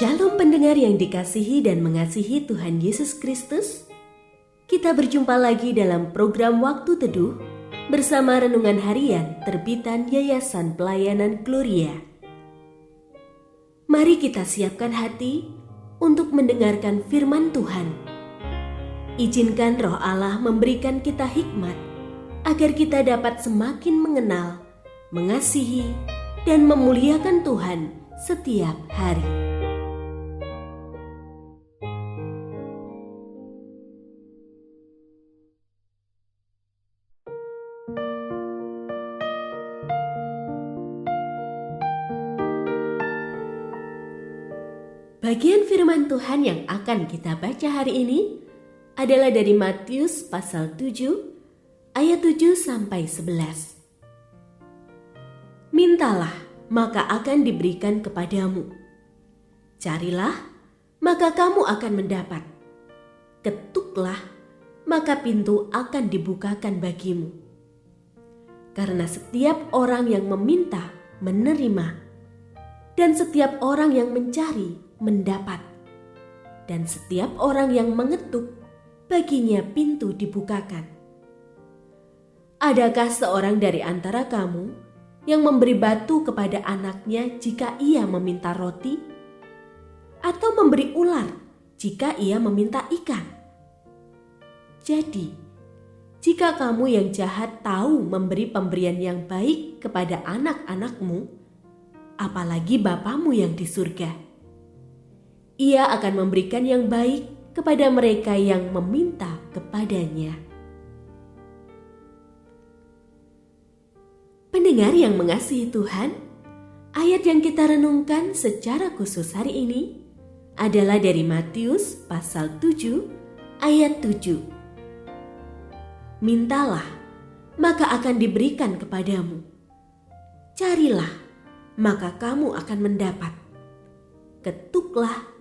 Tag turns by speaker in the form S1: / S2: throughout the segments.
S1: Shalom pendengar yang dikasihi dan mengasihi Tuhan Yesus Kristus. Kita berjumpa lagi dalam program Waktu Teduh bersama Renungan Harian terbitan Yayasan Pelayanan Gloria. Mari kita siapkan hati untuk mendengarkan firman Tuhan. Izinkan Roh Allah memberikan kita hikmat agar kita dapat semakin mengenal, mengasihi, dan memuliakan Tuhan setiap hari. Bagian firman Tuhan yang akan kita baca hari ini adalah dari Matius pasal 7 ayat 7 sampai 11. Mintalah, maka akan diberikan kepadamu. Carilah, maka kamu akan mendapat. Ketuklah, maka pintu akan dibukakan bagimu. Karena setiap orang yang meminta, menerima. Dan setiap orang yang mencari, mendapat. Dan setiap orang yang mengetuk, baginya pintu dibukakan. Adakah seorang dari antara kamu yang memberi batu kepada anaknya jika ia meminta roti? Atau memberi ular jika ia meminta ikan? Jadi, jika kamu yang jahat tahu memberi pemberian yang baik kepada anak-anakmu, apalagi Bapamu yang di surga, Ia akan memberikan yang baik kepada mereka yang meminta kepadanya. Pendengar yang mengasihi Tuhan, ayat yang kita renungkan secara khusus hari ini adalah dari Matius pasal 7 ayat 7. Mintalah, maka akan diberikan kepadamu. Carilah, maka kamu akan mendapat. Ketuklah,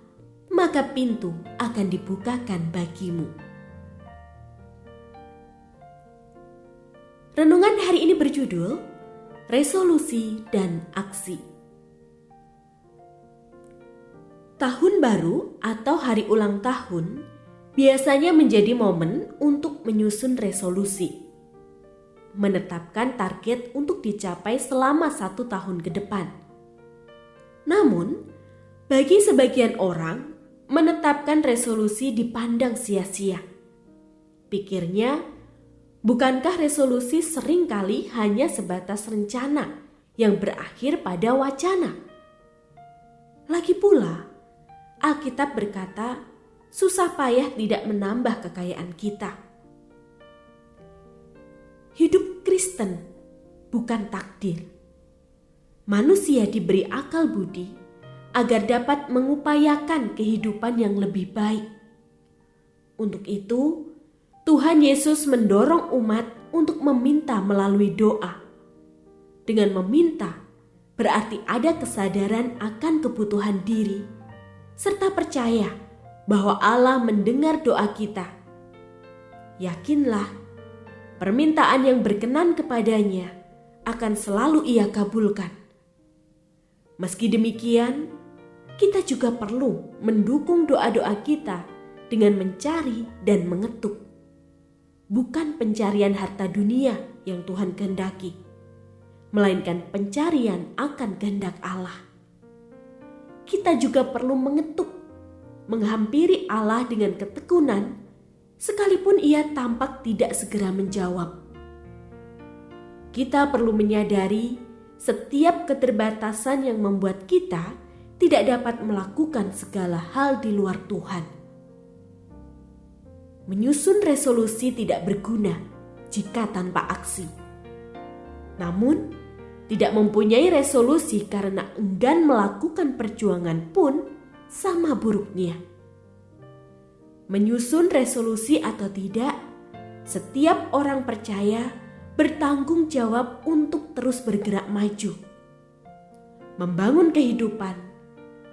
S1: maka pintu akan dibukakan bagimu. Renungan hari ini berjudul Resolusi dan Aksi. Tahun baru atau hari ulang tahun biasanya menjadi momen untuk menyusun resolusi, menetapkan target untuk dicapai selama 1 tahun ke depan. Namun, bagi sebagian orang, menetapkan resolusi dipandang sia-sia. Pikirnya, bukankah resolusi seringkali hanya sebatas rencana yang berakhir pada wacana? Lagi pula, Alkitab berkata, susah payah tidak menambah kekayaan kita. Hidup Kristen bukan takdir. Manusia diberi akal budi agar dapat mengupayakan kehidupan yang lebih baik. Untuk itu, Tuhan Yesus mendorong umat untuk meminta melalui doa. Dengan meminta, berarti ada kesadaran akan kebutuhan diri, serta percaya bahwa Allah mendengar doa kita. Yakinlah, permintaan yang berkenan kepadanya akan selalu Ia kabulkan. Meski demikian, kita juga perlu mendukung doa-doa kita dengan mencari dan mengetuk. Bukan pencarian harta dunia yang Tuhan kehendaki, melainkan pencarian akan kehendak Allah. Kita juga perlu mengetuk, menghampiri Allah dengan ketekunan, sekalipun Ia tampak tidak segera menjawab. Kita perlu menyadari setiap keterbatasan yang membuat kita tidak dapat melakukan segala hal di luar Tuhan. Menyusun resolusi tidak berguna jika tanpa aksi. Namun, tidak mempunyai resolusi karena enggan melakukan perjuangan pun sama buruknya. Menyusun resolusi atau tidak, setiap orang percaya bertanggung jawab untuk terus bergerak maju, membangun kehidupan,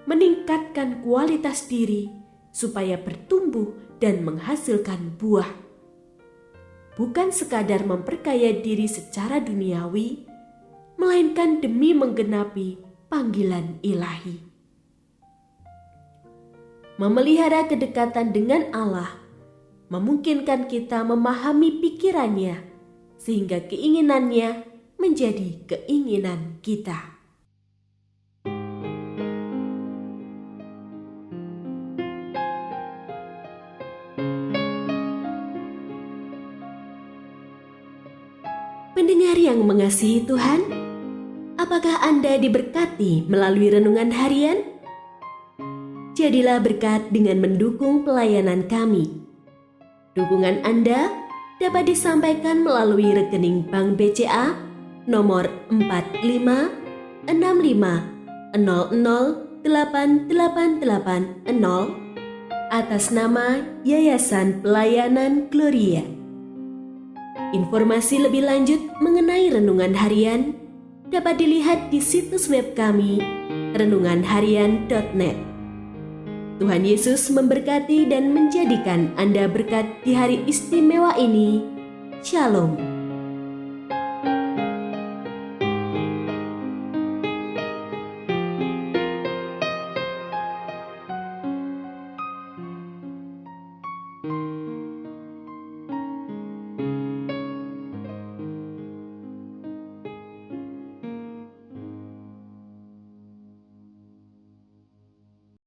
S1: meningkatkan kualitas diri supaya bertumbuh dan menghasilkan buah. Bukan sekadar memperkaya diri secara duniawi, melainkan demi menggenapi panggilan ilahi. memelihara kedekatan dengan Allah, memungkinkan kita memahami pikirannya, sehingga keinginannya menjadi keinginan kita. Pendengar yang mengasihi Tuhan, apakah Anda diberkati melalui renungan harian? Jadilah berkat dengan mendukung pelayanan kami. Dukungan Anda dapat disampaikan melalui rekening Bank BCA nomor 4565008880 atas nama Yayasan Pelayanan Gloria. Informasi lebih lanjut mengenai renungan harian dapat dilihat di situs web kami renunganharian.net. Tuhan Yesus memberkati dan menjadikan Anda berkat di hari istimewa ini. Shalom.